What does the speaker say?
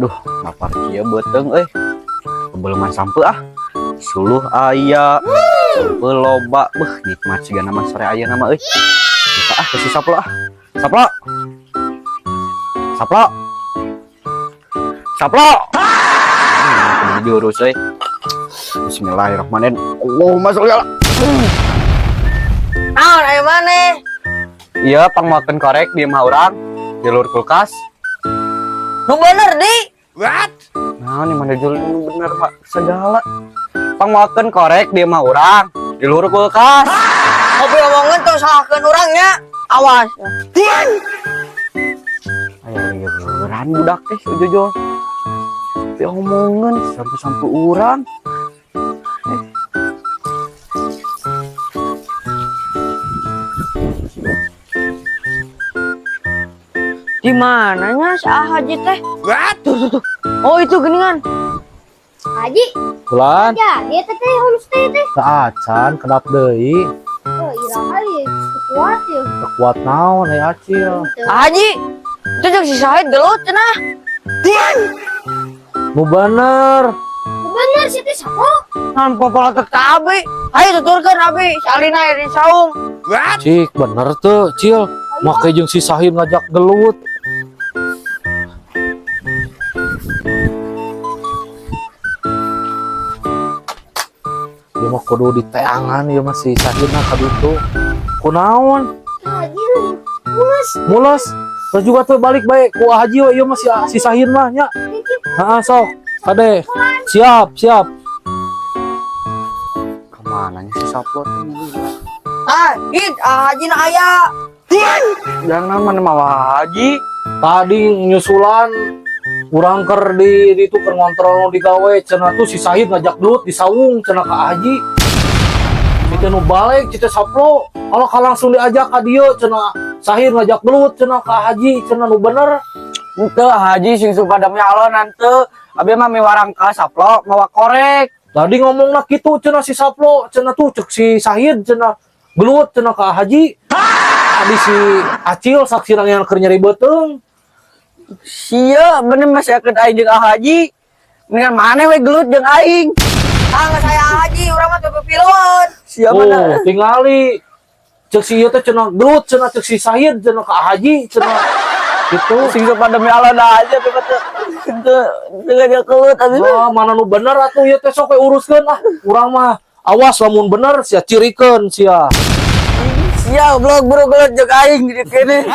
Duh, lapar kieu beuteng euy. Belum sampai ah. Suluh aya, sampai loba. Beuh, nikmat sigana mah sore aya nama euy. Kita ah ke si Saplo ah. Saplo. Saplo. Saplo. Diurus euy. Bismillahirrahmanirrahim. Allahumma sholli ala. Naon aya maneh? Iya, pangmokeun korek di imah urang di luar kulkas. Nu bener, Di. What? Nah, ini mana jual bener Pak segala. Pangmokeun korek di imah urang di luar kulkas. Kopi omongan tuh salahkeun urangnya. Awas. Ayo lieuran budak teh jujur. Tapi omongan sampai urang. Di mananya si Haji teh? What? Tuh. Oh, itu geningan. Haji, Bulan, ya dia teh homestay teh. keacan kedap deui, Oh, iraha ya kuat ya. kuat naon aya acil. Haji, itu jeung si Sahid gelut cenah. Nu bener. Bener sih teh sapo. Naon popola teh ka abi. Ayo tuturkeun abi, salina aya di saung. Cik, bener tuh, Cil. Make jeung si Sahid ngajak gelut. Dia mah kudu diteangan ya masih Sahidna ka ditu. Kunaon? Haji lu pulas. Mulas. Terus juga tuh balik baik ku Haji we ieu mah si Sahid mah nya. Heeh, sok. Kade. Siap. Kemana nih si Saplo teh? Ah, Haji na aya. Jangan mana mawa Haji. Tadi nyusulan urang ker di itu keur ngontrol nu digawe cenah tuh si Sahid ngajak gelut di saung cenah ka Haji. Kita nu balik cita Saplo kalau langsung diajak ka dieu cenah Sahid ngajak gelut cenah ka Haji cenah nu bener. Henteu Haji sing supadam nyalonan teu. Abi mah miwarang ka Saplo mawa korek. Tadi ngomongna kitu cenah si Saplo cenah tuh cek si Sahid cenah gelut cenah ka Haji. Tadi si Acil saksi yang keur nyari beuteung. Sia, bener masih akeun aing jeung Haji. Mendingan maneh we gelut jeung aing. Ah, geus saya Haji, urang mah teu pipilun. Sia mana? Tingali cek si ieu teh cenah gelut cenah cek si Sahid cenah ka Haji cenah gitu. Sing supadam nyalonan aja teh teu ngajak gelut abi. Wah, mana nu bener atuh ieu teh sok we uruskeun ah. Urang mah awas lamun bener sia cirikeun sia. Sia, blog bro gelut jeung aing di kene.